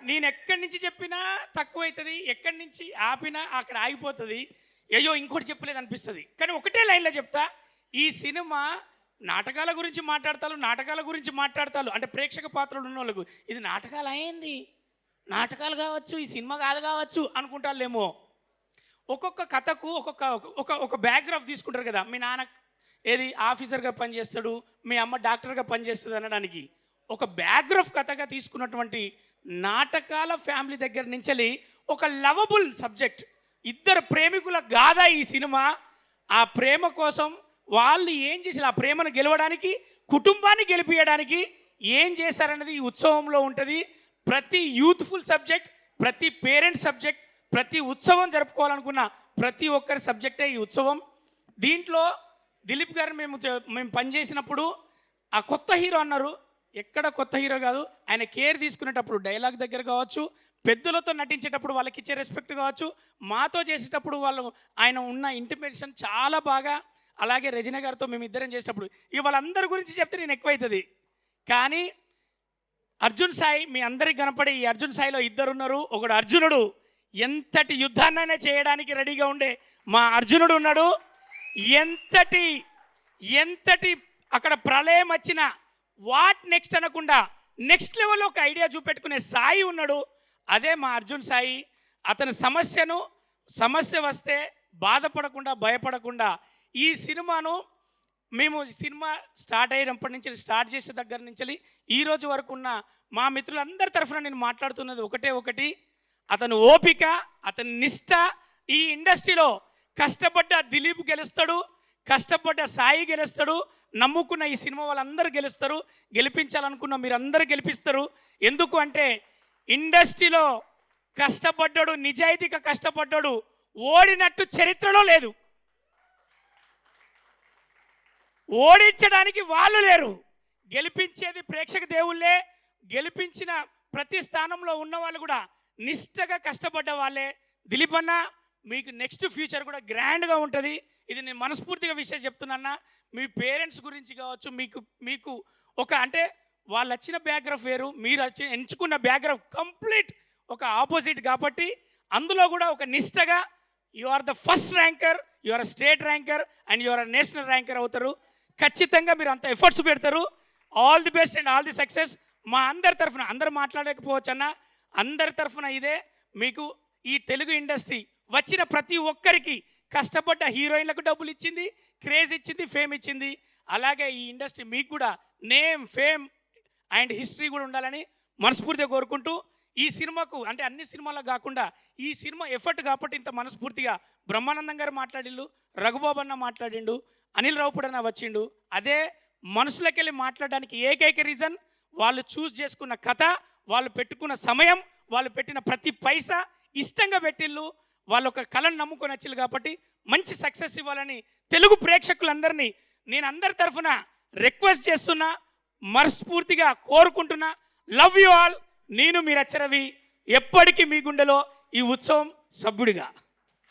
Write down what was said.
నేను ఎక్కడి నుంచి చెప్పినా తక్కువ అవుతుంది, ఎక్కడి నుంచి ఆపినా అక్కడ ఆగిపోతుంది. అయ్యో ఇంకోటి చెప్పలేదు అనిపిస్తుంది. కానీ ఒకటే లైన్లో చెప్తా, ఈ సినిమా నాటకాల గురించి మాట్లాడతారు అంటే ప్రేక్షక పాత్రలు ఉన్న వాళ్ళకు ఇది నాటకాలు అయింది, నాటకాలు కావచ్చు, ఈ సినిమా కాదు కావచ్చు అనుకుంటారులేమో. ఒక్కొక్క కథకు ఒక బ్యాక్గ్రౌండ్ తీసుకుంటారు కదా. మీ నాన్న ఏది ఆఫీసర్గా పనిచేస్తాడు, మీ అమ్మ డాక్టర్గా పనిచేస్తుంది అనడానికి ఒక బ్యాక్గ్రౌండ్ కథగా తీసుకున్నటువంటి నాటకాల ఫ్యామిలీ దగ్గర నుంచి ఒక లవబుల్ సబ్జెక్ట్, ఇద్దరు ప్రేమికుల గాథ ఈ సినిమా. ఆ ప్రేమ కోసం వాళ్ళు ఏం చేశారు, ఆ ప్రేమను గెలవడానికి, కుటుంబాన్ని గెలిపించడానికి ఏం చేశారన్నది ఈ ఉత్సవంలో ఉంటుంది. ప్రతి యూత్ఫుల్ సబ్జెక్ట్, ప్రతి పేరెంట్ సబ్జెక్ట్, ప్రతి ఉత్సవం జరుపుకోవాలనుకున్న ప్రతి ఒక్కరి సబ్జెక్టే ఈ ఉత్సవం. దీంట్లో దిలీప్ గారు మేము పనిచేసినప్పుడు ఆ కొత్త హీరో అన్నారు. ఎక్కడ కొత్త హీరో కాదు, ఆయన కేర్ తీసుకునేటప్పుడు డైలాగ్ దగ్గర కావచ్చు, పెద్దలతో నటించేటప్పుడు వాళ్ళకి ఇచ్చే రెస్పెక్ట్ కావచ్చు, మాతో చేసేటప్పుడు ఆయన ఉన్న ఇంటిమేషన్ చాలా బాగా. అలాగే రజనీ గారితో మేము ఇద్దరం చేసేటప్పుడు వాళ్ళందరి గురించి చెప్తే నేను ఎక్కువైతుంది. కానీ అర్జున్ సాయి మీ అందరికి కనపడే ఈ అర్జున్ సాయిలో ఇద్దరు ఉన్నారు. ఒకడు అర్జునుడు, ఎంతటి యుద్ధాన్నైనా చేయడానికి రెడీగా ఉండే మా అర్జునుడు ఉన్నాడు. ఎంతటి అక్కడ ప్రళయం వచ్చినా వాట్ నెక్స్ట్ అనకుండా నెక్స్ట్ లెవెల్లో ఒక ఐడియా చూపెట్టుకునే సాయి ఉన్నాడు. అదే మా అర్జున్ సాయి. అతని సమస్య వస్తే బాధపడకుండా, భయపడకుండా ఈ సినిమాను మేము సినిమా స్టార్ట్ అయినప్పటి నుంచి, స్టార్ట్ చేసే దగ్గర నుంచి ఈ రోజు వరకు ఉన్న మా మిత్రులందరి తరఫున నేను మాట్లాడుతున్నది ఒకటి, అతను ఓపిక, అతని నిష్ట. ఈ ఇండస్ట్రీలో కష్టపడ్డ దిలీప్ గెలుస్తాడు, కష్టపడ్డ సాయి గెలుస్తాడు, నమ్ముకున్న ఈ సినిమా వాళ్ళందరూ గెలుస్తారు, గెలిపించాలనుకున్న మీరందరూ గెలిపిస్తారు. ఎందుకు అంటే ఇండస్ట్రీలో కష్టపడ్డాడు, నిజాయితీగా కష్టపడ్డాడు, ఓడినట్టు చరిత్రలో లేదు. ఓడించడానికి వాళ్ళు లేరు, గెలిపించేది ప్రేక్షక దేవుళ్ళే. గెలిపించిన ప్రతి స్థానంలో ఉన్న వాళ్ళు కూడా నిష్టగా కష్టపడ్డ వాళ్ళే. దిలీప్ అన్న, మీకు నెక్స్ట్ ఫ్యూచర్ కూడా గ్రాండ్గా ఉంటుంది. ఇది నేను మనస్ఫూర్తిగా విషయం చెప్తున్నా. మీ పేరెంట్స్ గురించి కావచ్చు, మీకు అంటే వాళ్ళు వచ్చిన బ్యాక్గ్రౌండ్ వేరు, మీరు ఎంచుకున్న బ్యాక్గ్రౌండ్ కంప్లీట్ ఒక ఆపోజిట్. కాబట్టి అందులో కూడా ఒక నిష్టగా you are the first ranker, you are state ranker and you are national ranker అవుతారు. ఖచ్చితంగా మీరు అంత ఎఫర్ట్స్ పెడతారు. All the best and all the success. మా అందరి తరఫున, అందరు మాట్లాడలేకపోవచ్చు అన్న, అందరి తరఫున ఇదే. మీకు ఈ తెలుగు ఇండస్ట్రీ వచ్చిన ప్రతి ఒక్కరికి, కష్టపడ్డ హీరోయిన్లకు డబ్బులు ఇచ్చింది, క్రేజ్ ఇచ్చింది, ఫేమ్ ఇచ్చింది. అలాగే ఈ ఇండస్ట్రీ మీకు కూడా నేమ్, ఫేమ్ అండ్ హిస్టరీ కూడా ఉండాలని మనస్ఫూర్తిగా కోరుకుంటూ, ఈ సినిమాకు అంటే అన్ని సినిమాలకు కాకుండా ఈ సినిమా ఎఫర్ట్ కాబట్టి ఇంత మనస్ఫూర్తిగా బ్రహ్మానందం గారు మాట్లాడిండు, రఘుబాబు అన్న మాట్లాడిండు, అనిల్ రావుపూడి అన్న వచ్చిండు. అదే మనసులోకి వెళ్ళి మాట్లాడడానికి ఏకైక రీజన్, వాళ్ళు చూస్ చేసుకున్న కథ, వాళ్ళు పెట్టుకున్న సమయం, వాళ్ళు పెట్టిన ప్రతి పైసా ఇష్టంగా పెట్టిళ్ళు, వాళ్ళు ఒక కళను నమ్ముకొని వచ్చిళ్ళు. కాబట్టి మంచి సక్సెస్ ఇవ్వాలని తెలుగు ప్రేక్షకులందరినీ నేను అందరి తరఫున రిక్వెస్ట్ చేస్తున్నా, మనస్ఫూర్తిగా కోరుకుంటున్నా. Love you all. నేను మీ రచ్చరవి, ఎప్పటికీ మీ గుండెలో ఈ ఉత్సవం సభ్యుడిగా.